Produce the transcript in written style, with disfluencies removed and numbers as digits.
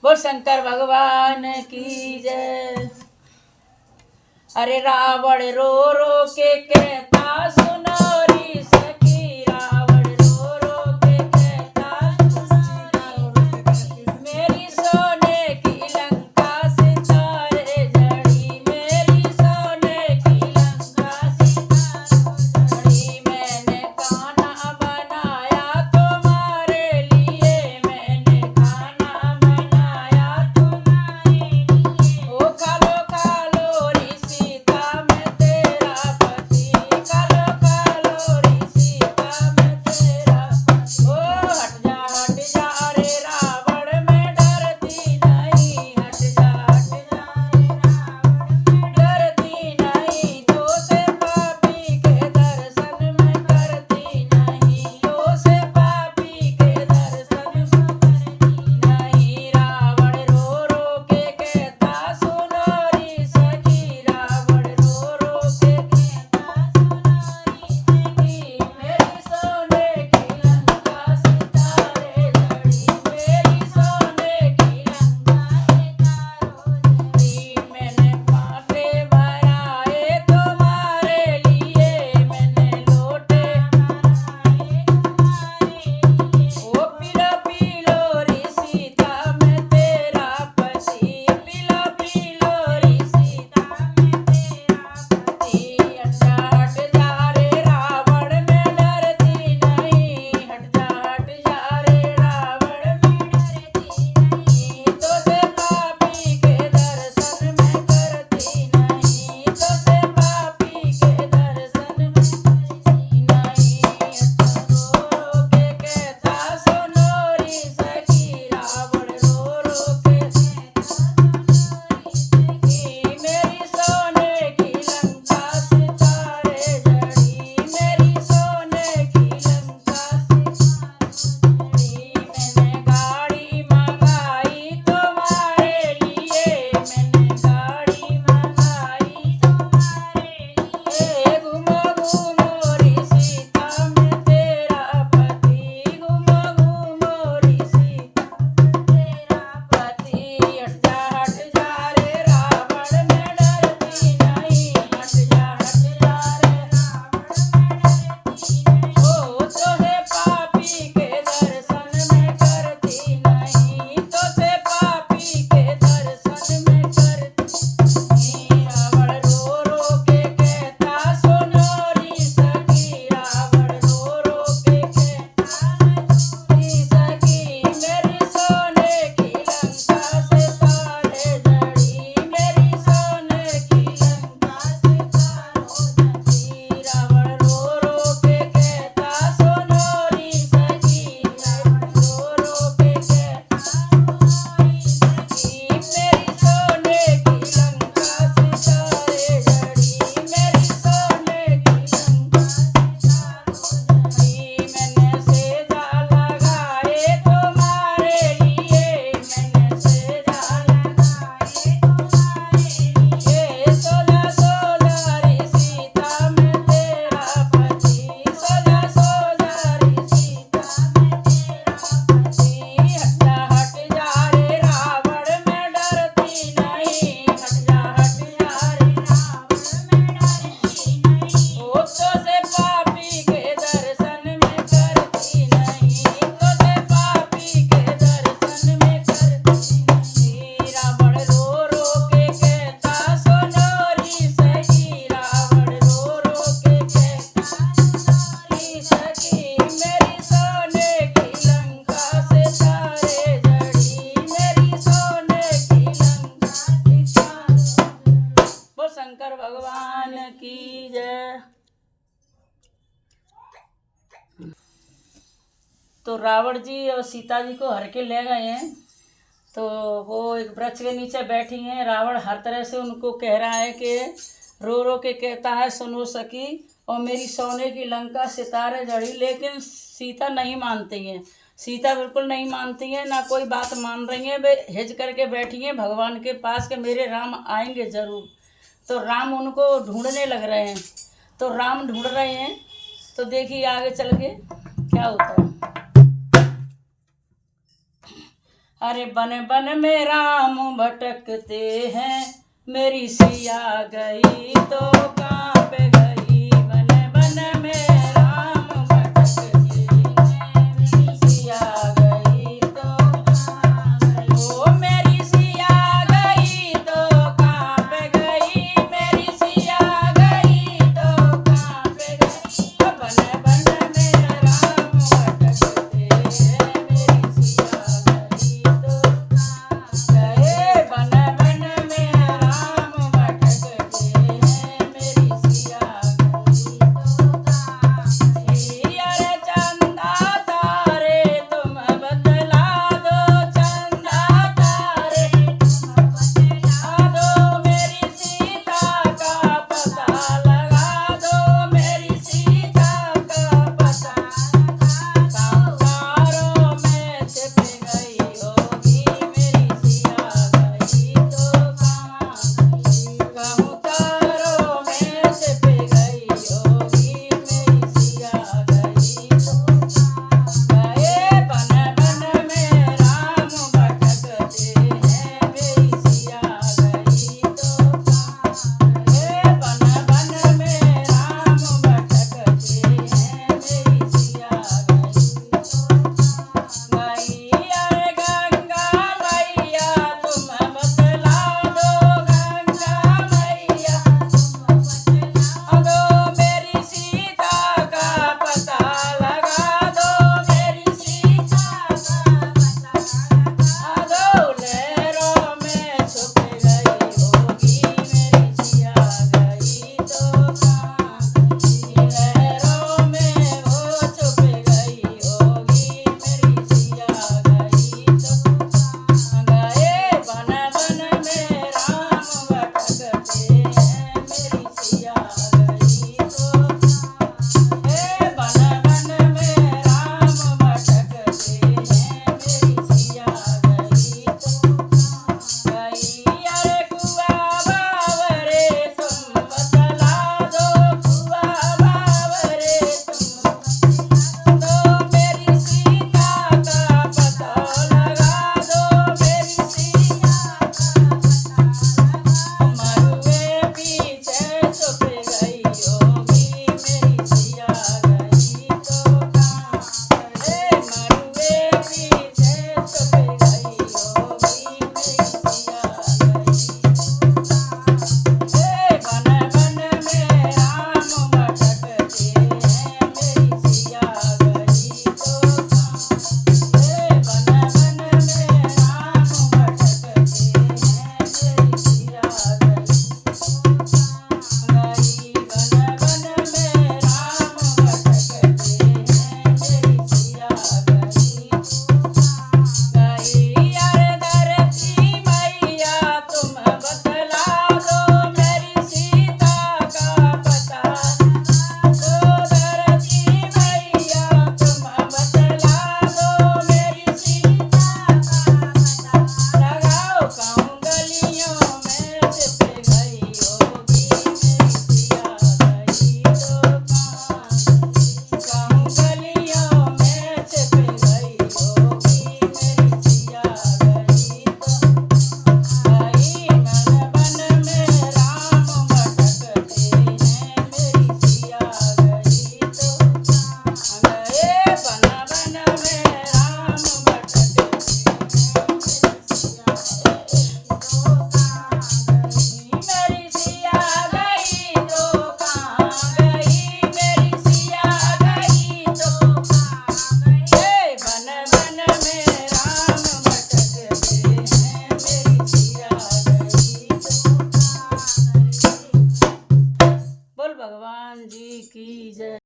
बोल शंकर भगवान की जय। अरे रावण रो रो के कहता सुनो री सखी, रावण रो रो के कहता सुनो मेरी सोने की लंका सितारे जड़ी, मेरी सोने की लंका सितारे जड़ी। मैंने खाना बनाया तुम्हारे लिए, मैंने खाना बनाया तुम्हारे लिए। ओ खा लो री सीता मैं तेरा पति, खा लो री सीता मैं तेरा पति। ओ हट जा रे रावण मैं डरती नहीं, हट जा रे रावण मैं डरती नहीं। तो से पापी के दर्शन मैं करती नहीं, तो से पापी के दर्शन मैं करती नहीं। रावण रो रो के कहता सुनो री सखी, रावण रो रो के कहता सुनो री सखी। मेरी सोने की लंका सितारे जड़ी, मेरी सोने की लंका सितारों जड़ी। मैंने पाटे भराए तुम्हारे लिए, मैंने लोटे भराए तुम्हारे लिए। ओ पीलो पीलो री सीता मैं तेरा पति, पीलो पीलो री सीता मैं तेरा पति। हट जा रे रावण मैं डरती नहीं, हट जा रे रावण मैं डरती नहीं। तो से पापी के दर्शन मैं करती नहीं, तो से पापी के दर्शन मैं करती नहीं। रो रो के कहता सुनो री सखी, रावण रो रो के कहता सुनो री सखी। मेरी सोने की लंका सितारे जड़ी, मेरी सोने की लंका सितारे जड़ी। मैंने गाड़ी मंगाई तुम्हारे लिए, मैंने गाड़ी मंगाई तुम्हारे लिए। घूमो घूमो री सीता मैं तेरा पति, घूमो घूमो री सीता मैं तेरा पति। हट जा रे रावण मैं डरती नहीं, हट जा रे रावण मैं डरती नहीं। ओ तो से पापी के दर्शन मैं करती नहीं, तो से पापी के दर्शन मैं करती नहीं। रावण रो रो के कहता सुनो री सखी, रावण रो रो के कहता री सखी। मेरी सोने की लंका सितारे जड़ी, मेरी सोने की लंका सितारों जड़ी। रावण रो रो के कहता सुनो री सखी, रावण रो रो के कहता सुनो री सखी। मेरी सोने की लंका सितारे जड़ी, मेरी सोने की लंका सितारों जड़ी। मैंने सेजा लगाए तुम्हारे लिए, मैंने सेजा लगाए तुम्हारे लिए। सोजा सोजा री सीता मैं तेरा पति, सोजा सोजा री सीता मैं तेरा पति। हट जा रे रावण मैं डरती नहीं, हट जा रे रावण मैं डरती नहीं। ओ तो से पापी के दर्शन मैं करती नहीं, तो से पापी के दर्शन मैं करती नहीं। रावण रो रो के कहता सुनो री सखी, रावण रो रो के कहता सुनो री सखी। मेरी सोने की लंका सितारे जड़ी, मेरी सोने की लंका सितारों जड़ी। बोल शंकर भगवान की जय। तो रावण जी और सीता जी को हर के ले गए हैं। तो वो एक वृक्ष के नीचे बैठी हैं। रावण हर तरह से उनको कह रहा है कि रो रो के कहता है सुनो सखी, और मेरी सोने की लंका सितारे जड़ी। लेकिन सीता नहीं मानती हैं, सीता बिल्कुल नहीं मानती हैं, ना कोई बात मान रही हैं। वे हिज करके बैठी हैं भगवान के पास कि मेरे राम आएंगे ज़रूर। तो राम उनको ढूंढने लग रहे हैं। तो राम ढूंढ रहे हैं। तो देखिए आगे चल के क्या होता है। अरे बन बन में राम भटकते हैं, मेरी सिया गई तो